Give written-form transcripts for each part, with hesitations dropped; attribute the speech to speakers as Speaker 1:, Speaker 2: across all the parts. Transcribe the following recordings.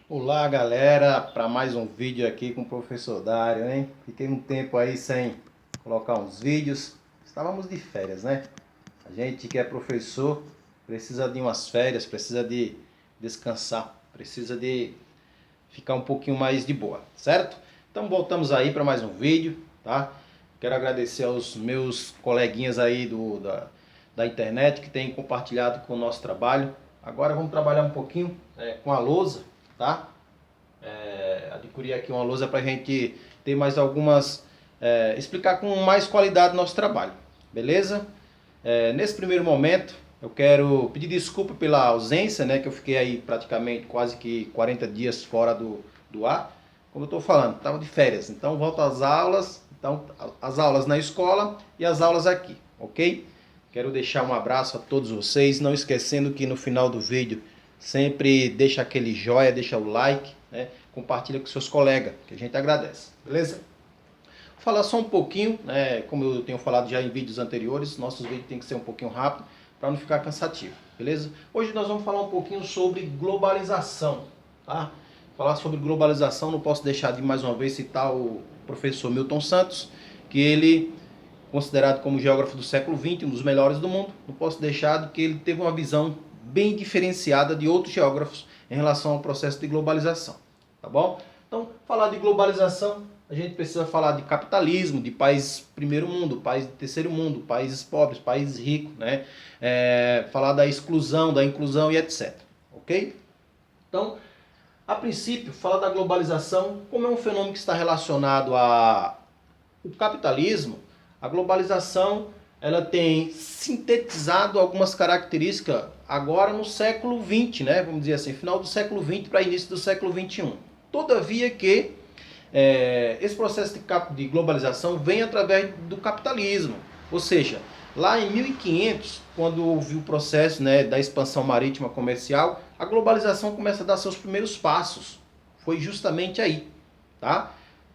Speaker 1: Olá galera, para mais um vídeo aqui com o professor Dário, hein? Fiquei um tempo aí sem colocar uns vídeos, estávamos de férias, né? A gente que é professor precisa de umas férias, precisa de descansar, precisa de ficar um pouquinho mais de boa, certo? Então voltamos aí para mais um vídeo, tá? Quero agradecer aos meus coleguinhas aí da internet que têm compartilhado com o nosso trabalho. Agora vamos trabalhar um pouquinho com a lousa, tá? Adquirir aqui uma lousa para a gente ter mais algumas, explicar com mais qualidade o nosso trabalho, beleza? Nesse primeiro momento eu quero pedir desculpa pela ausência, né, que eu fiquei aí praticamente quase que 40 dias fora do ar. Como eu estou falando, estava de férias, então volto às aulas, então as aulas na escola e as aulas aqui, ok? Quero deixar um abraço a todos vocês, não esquecendo que no final do vídeo sempre deixa aquele joinha, deixa o like, né? Compartilha com seus colegas, que a gente agradece, beleza? Vou falar só um pouquinho, né? Como eu tenho falado já em vídeos anteriores, nossos vídeos tem que ser um pouquinho rápido para não ficar cansativo, beleza? Hoje nós vamos falar um pouquinho sobre globalização, tá? Falar sobre globalização, não posso deixar de mais uma vez citar o professor Milton Santos, que ele, considerado como geógrafo do século XX, um dos melhores do mundo, não posso deixar de que ele teve uma visão bem diferenciada de outros geógrafos em relação ao processo de globalização, tá bom? Então, falar de globalização, a gente precisa falar de capitalismo, de países primeiro mundo, países de terceiro mundo, países pobres, países ricos, né? Falar da exclusão, da inclusão e etc, ok? Então, a princípio, falar da globalização, como é um fenômeno que está relacionado ao capitalismo, a globalização ela tem sintetizado algumas características agora no século XX, né? Vamos dizer assim, final do século XX para início do século XXI. Todavia que esse processo de globalização vem através do capitalismo, ou seja, lá em 1500, quando houve o processo, né, da expansão marítima comercial, a globalização começa a dar seus primeiros passos. Foi justamente aí, tá?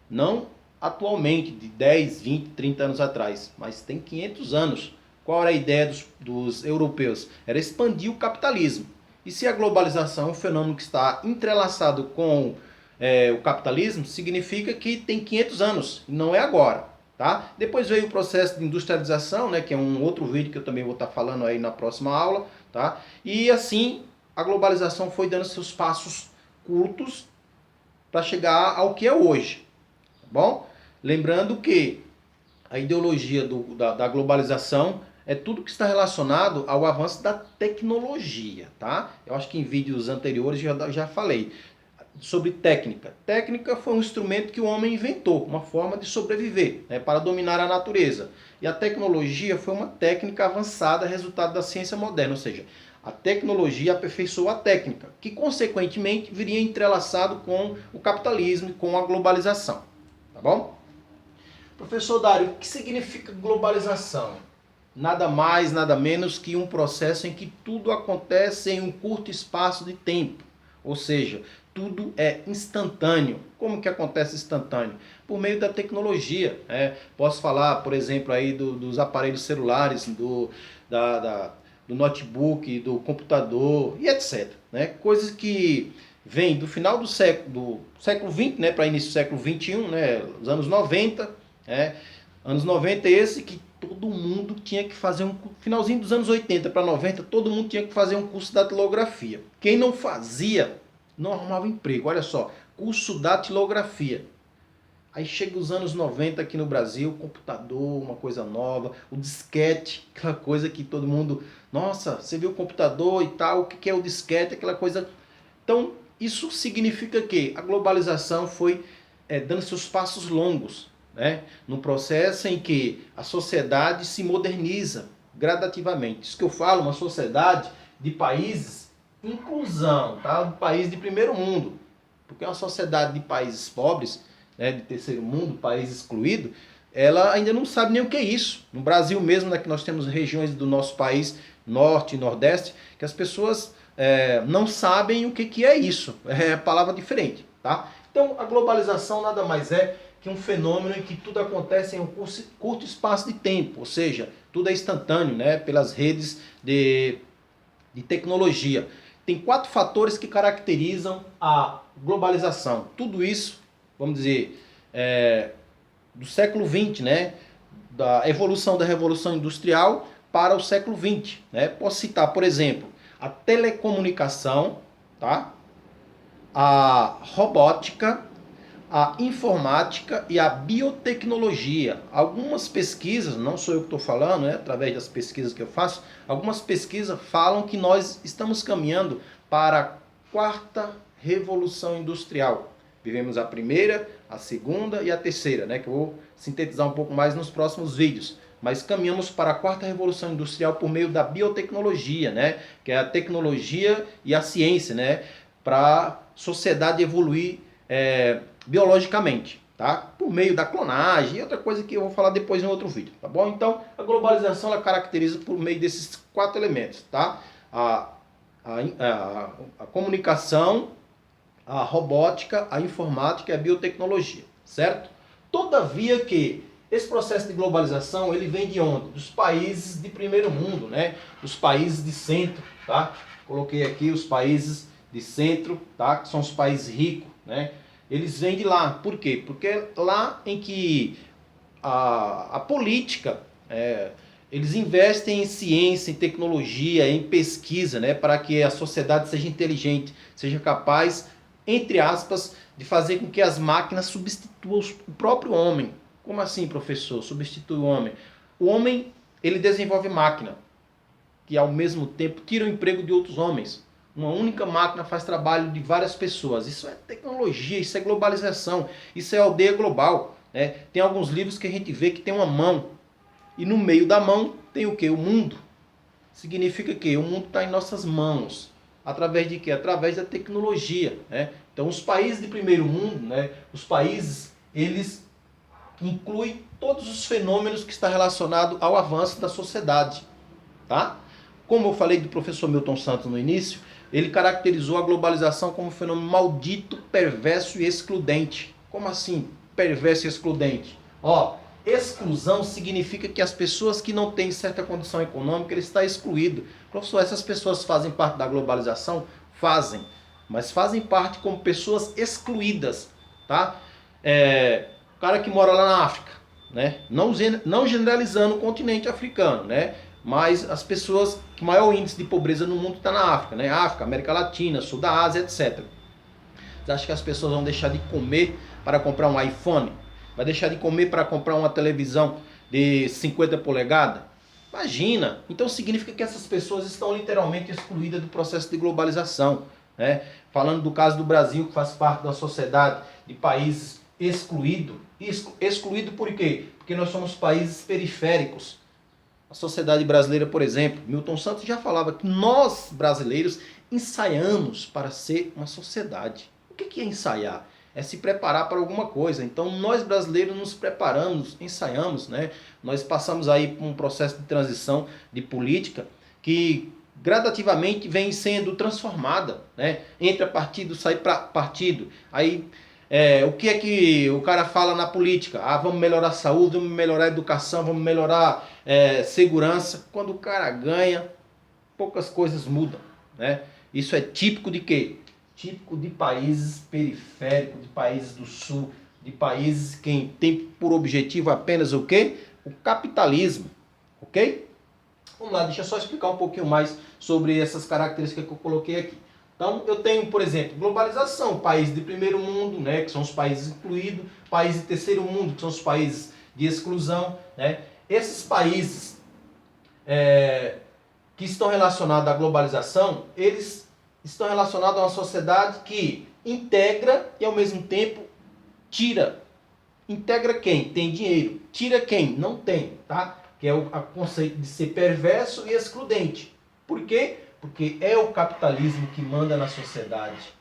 Speaker 1: Não atualmente, de 10, 20, 30 anos atrás, mas tem 500 anos. Qual era a ideia dos europeus? Era expandir o capitalismo. E se a globalização é um fenômeno que está entrelaçado com o capitalismo, significa que tem 500 anos, não é agora. Tá? Depois veio o processo de industrialização, né, que é um outro vídeo que eu também vou estar falando aí na próxima aula. Tá? E assim a globalização foi dando seus passos curtos para chegar ao que é hoje. Tá bom? Lembrando que a ideologia da globalização é tudo que está relacionado ao avanço da tecnologia, tá? Eu acho que em vídeos anteriores já falei sobre técnica. Técnica foi um instrumento que o homem inventou, uma forma de sobreviver, né, para dominar a natureza. E a tecnologia foi uma técnica avançada, resultado da ciência moderna, ou seja, a tecnologia aperfeiçoou a técnica, que consequentemente viria entrelaçado com o capitalismo e com a globalização. Tá bom? Professor Dário, o que significa globalização? Nada mais, nada menos que um processo em que tudo acontece em um curto espaço de tempo. Ou seja, tudo é instantâneo. Como que acontece instantâneo? Por meio da tecnologia. Posso falar, por exemplo, aí dos aparelhos celulares, do notebook, do computador e etc. Né? Coisas que vêm do final do século XX, né, para início do século XXI, né, os anos 90, anos 90 esse que todo mundo tinha que fazer finalzinho dos anos 80 para 90, todo mundo tinha que fazer um curso de datilografia. Quem não fazia, não arrumava emprego. Olha só, curso de datilografia. Aí chega os anos 90 aqui no Brasil, computador, uma coisa nova, o disquete, aquela coisa que todo mundo, nossa, você viu o computador e tal, o que é o disquete, aquela coisa. Então, isso significa que a globalização foi dando seus passos longos, né? No processo em que a sociedade se moderniza gradativamente. Isso que eu falo, uma sociedade de países inclusão, tá? Um país de primeiro mundo. Porque uma sociedade de países pobres, né, de terceiro mundo, país excluído, ela ainda não sabe nem o que é isso. No Brasil mesmo, né, que nós temos regiões do nosso país, norte e nordeste, que as pessoas não sabem o que é isso. É palavra diferente, tá? Então, a globalização nada mais é que um fenômeno em que tudo acontece em um curto espaço de tempo, ou seja, tudo é instantâneo, né, pelas redes de tecnologia. tem 4 fatores que caracterizam a globalização. Tudo isso, vamos dizer, do século XX, né? Da evolução da Revolução Industrial para o século XX. Né? Posso citar, por exemplo, a telecomunicação, tá? A robótica, a informática e a biotecnologia. Algumas pesquisas, não sou eu que estou falando, né, através das pesquisas que eu faço, algumas pesquisas falam que nós estamos caminhando para a 4ª Revolução Industrial. Vivemos a primeira, a segunda e a terceira, né, que eu vou sintetizar um pouco mais nos próximos vídeos. Mas caminhamos para a 4ª Revolução Industrial por meio da biotecnologia, né, que é a tecnologia e a ciência, né, para a sociedade evoluir biologicamente, tá? Por meio da clonagem e outra coisa que eu vou falar depois em outro vídeo, tá bom? Então, a globalização ela caracteriza por meio desses 4 elementos, tá? A comunicação, a robótica, a informática e a biotecnologia, certo? Todavia que esse processo de globalização, ele vem de onde? Dos países de primeiro mundo, né? Dos países de centro, tá? Coloquei aqui os países de centro, tá? Que são os países ricos, né? Eles vêm de lá. Por quê? Porque é lá em que a política, eles investem em ciência, em tecnologia, em pesquisa, né? Para que a sociedade seja inteligente, seja capaz, entre aspas, de fazer com que as máquinas substituam o próprio homem. Como assim, professor? Substitui o homem? O homem, ele desenvolve máquina, que ao mesmo tempo tira o emprego de outros homens. Uma única máquina faz trabalho de várias pessoas. Isso é tecnologia, isso é globalização, isso é aldeia global. Né? Tem alguns livros que a gente vê que tem uma mão. E no meio da mão tem o quê? O mundo. Significa que o mundo está em nossas mãos. Através de quê? Através da tecnologia. Né? Então os países de primeiro mundo, né? Os países, eles incluem todos os fenômenos que estão relacionados ao avanço da sociedade. Tá? Como eu falei do professor Milton Santos no início, ele caracterizou a globalização como um fenômeno maldito, perverso e excludente. Como assim, perverso e excludente? Exclusão significa que as pessoas que não têm certa condição econômica, ele está excluído. Professor, essas pessoas fazem parte da globalização? Fazem, mas fazem parte como pessoas excluídas, tá? O cara que mora lá na África, né? Não generalizando o continente africano, né? Mas as pessoas que maior índice de pobreza no mundo está na África, né? África, América Latina, Sul da Ásia, etc. Você acha que as pessoas vão deixar de comer para comprar um iPhone? Vai deixar de comer para comprar uma televisão de 50 polegadas? Imagina! Então significa que essas pessoas estão literalmente excluídas do processo de globalização. Né? Falando do caso do Brasil, que faz parte da sociedade de países excluídos. Excluído por quê? Porque nós somos países periféricos. A sociedade brasileira, por exemplo, Milton Santos já falava que nós, brasileiros, ensaiamos para ser uma sociedade. O que é ensaiar? É se preparar para alguma coisa. Então, nós brasileiros nos preparamos, ensaiamos, né? Nós passamos aí por um processo de transição de política que gradativamente vem sendo transformada, né? Entra partido, sai para partido. Aí, o que é que o cara fala na política? Vamos melhorar a saúde, vamos melhorar a educação, vamos melhorar segurança. Quando o cara ganha, poucas coisas mudam, né? Isso é típico de quê? Típico de países periféricos, de países do sul, de países que tem por objetivo apenas o quê? O capitalismo, ok? Vamos lá, deixa eu só explicar um pouquinho mais sobre essas características que eu coloquei aqui. Então, eu tenho, por exemplo, globalização, países de primeiro mundo, né, que são os países incluídos, países de terceiro mundo, que são os países de exclusão, né? Esses países que estão relacionados à globalização, eles estão relacionados a uma sociedade que integra e ao mesmo tempo tira. Integra quem? Tem dinheiro. Tira quem? Não tem, tá? Que é o conceito de ser perverso e excludente. Por quê? Porque é o capitalismo que manda na sociedade.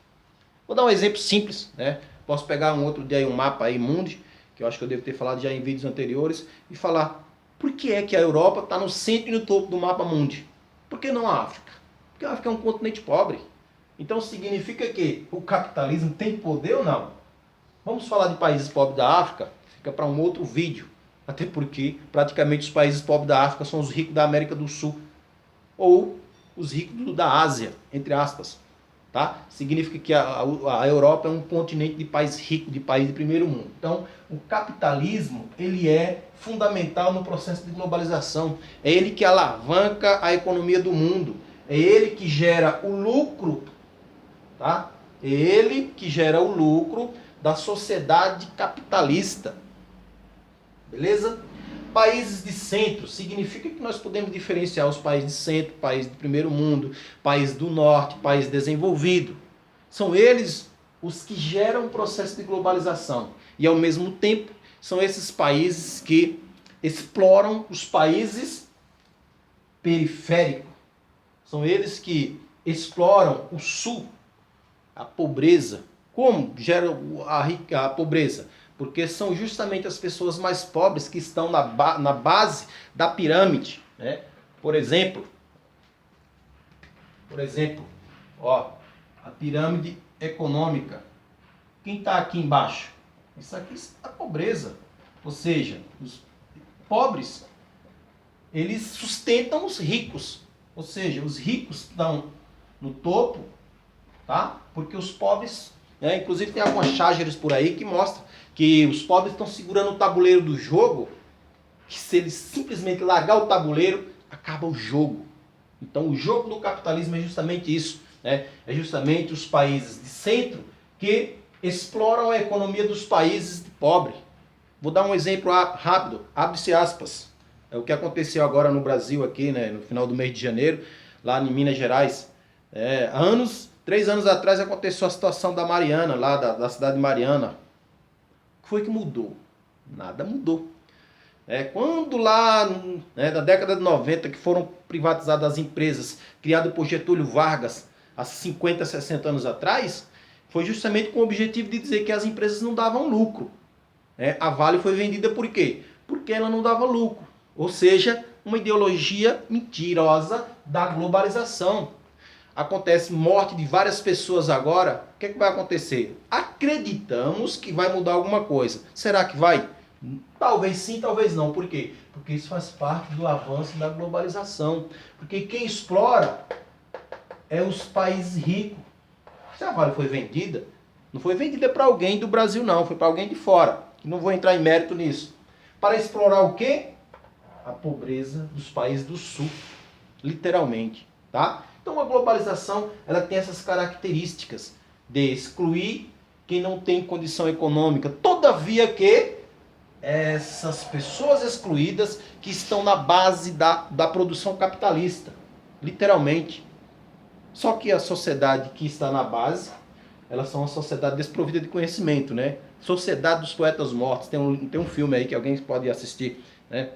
Speaker 1: Vou dar um exemplo simples, né? Posso pegar um outro dia aí, um mapa aí, Mundi, que eu acho que eu devo ter falado já em vídeos anteriores, e falar por que é que a Europa está no centro e no topo do mapa Mundi? Por que não a África? Porque a África é um continente pobre. Então significa que o capitalismo tem poder ou não? Vamos falar de países pobres da África? Fica para um outro vídeo. Até porque praticamente os países pobres da África são os ricos da América do Sul. Ou os ricos da Ásia, entre aspas. tá? Significa que a Europa é um continente de país rico, de país de primeiro mundo. Então, o capitalismo, ele é fundamental no processo de globalização. É ele que alavanca a economia do mundo. É ele que gera o lucro, tá? É ele que gera o lucro da sociedade capitalista. Beleza? Países de centro, significa que nós podemos diferenciar os países de centro, países de primeiro mundo, países do norte, país desenvolvido. São eles os que geram o processo de globalização. E ao mesmo tempo, são esses países que exploram os países periféricos. São eles que exploram o sul, a pobreza. Como gera a pobreza? Porque são justamente as pessoas mais pobres que estão na base da pirâmide, né? Por exemplo, ó, a pirâmide econômica. Quem está aqui embaixo? Isso aqui é a pobreza. Ou seja, os pobres, eles sustentam os ricos. Ou seja, os ricos estão no topo, tá? Porque os pobres, inclusive tem algumas chágeres por aí que mostram que os pobres estão segurando o tabuleiro do jogo, que se eles simplesmente largar o tabuleiro, acaba o jogo. Então o jogo do capitalismo é justamente isso, né? É justamente os países de centro que exploram a economia dos países pobres. Vou dar um exemplo rápido, abre-se aspas. É o que aconteceu agora no Brasil aqui, né, no final do mês de janeiro, lá em Minas Gerais. 3 anos atrás aconteceu a situação da Mariana, lá da cidade de Mariana. O que foi que mudou? Nada mudou. Quando lá, na década de 90, que foram privatizadas as empresas criadas por Getúlio Vargas, há 50, 60 anos atrás, foi justamente com o objetivo de dizer que as empresas não davam lucro. A Vale foi vendida por quê? Porque ela não dava lucro. Ou seja, uma ideologia mentirosa da globalização. Acontece morte de várias pessoas agora. O que vai acontecer? Acreditamos que vai mudar alguma coisa. Será que vai? Talvez sim, talvez não. Por quê? Porque isso faz parte do avanço da globalização. Porque quem explora é os países ricos. Se a Vale foi vendida, não foi vendida para alguém do Brasil não, foi para alguém de fora. Não vou entrar em mérito nisso. Para explorar o quê? A pobreza dos países do sul, literalmente, tá? Então a globalização, ela tem essas características de excluir quem não tem condição econômica. Todavia que essas pessoas excluídas que estão na base da produção capitalista, literalmente. Só que a sociedade que está na base, elas são uma sociedade desprovida de conhecimento, né? Sociedade dos Poetas Mortos. Tem um filme aí que alguém pode assistir, né?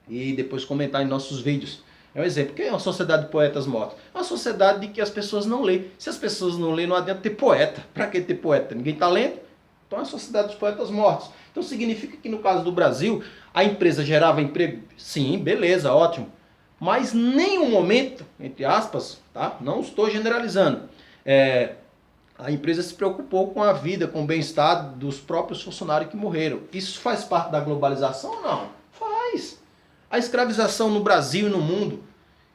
Speaker 1: E depois comentar em nossos vídeos. É um exemplo. O que é uma sociedade de poetas mortos? É uma sociedade de que as pessoas não lêem. Se as pessoas não lêem, não adianta ter poeta. Para que ter poeta? Ninguém está lendo? Então é a sociedade dos poetas mortos. Então significa que no caso do Brasil, a empresa gerava emprego? Sim, beleza, ótimo. Mas nenhum momento, entre aspas, tá? Não estou generalizando, a empresa se preocupou com a vida, com o bem-estar dos próprios funcionários que morreram. Isso faz parte da globalização ou não? Faz. A escravização no Brasil e no mundo,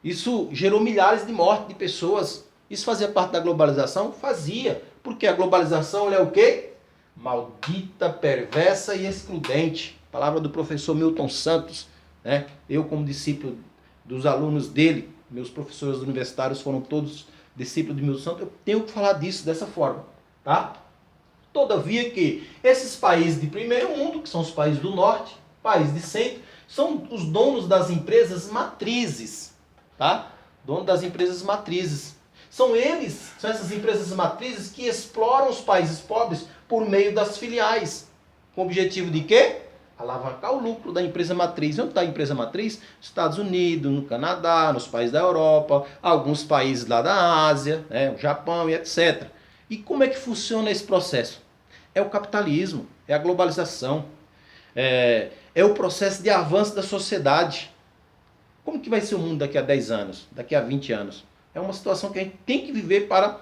Speaker 1: isso gerou milhares de mortes de pessoas. Isso fazia parte da globalização? Fazia. Porque a globalização é o quê? Maldita, perversa e excludente. Palavra do professor Milton Santos, né? Eu, como discípulo dos alunos dele, meus professores universitários foram todos discípulos de Milton Santos, eu tenho que falar disso dessa forma, tá? Todavia que esses países de primeiro mundo, que são os países do norte, países de centro, são os donos das empresas matrizes, tá? Donos das empresas matrizes. São essas empresas matrizes que exploram os países pobres por meio das filiais. Com o objetivo de quê? Alavancar o lucro da empresa matriz. Onde está a empresa matriz? Estados Unidos, no Canadá, nos países da Europa, alguns países lá da Ásia, né, o Japão e etc. E como é que funciona esse processo? É o capitalismo, é a globalização, é o processo de avanço da sociedade. Como que vai ser o mundo daqui a 10 anos, daqui a 20 anos? É uma situação que a gente tem que viver para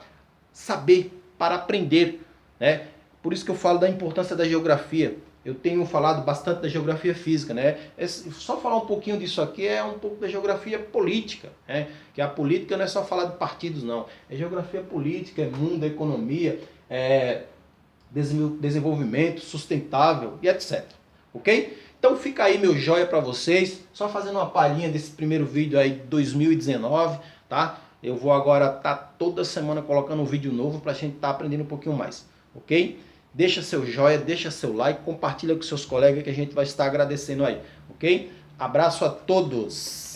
Speaker 1: saber, para aprender, né? Por isso que eu falo da importância da geografia. eu tenho falado bastante da geografia física, né? Só falar um pouquinho disso aqui é um pouco da geografia política, né? Que a política não é só falar de partidos, não. É geografia política, é mundo, é economia, é desenvolvimento sustentável e etc. Ok? Então fica aí meu joia para vocês, só fazendo uma palhinha desse primeiro vídeo aí de 2019, tá? Eu vou agora estar toda semana colocando um vídeo novo para a gente estar aprendendo um pouquinho mais, ok? Deixa seu joia, deixa seu like, compartilha com seus colegas que a gente vai estar agradecendo aí, ok? Abraço a todos!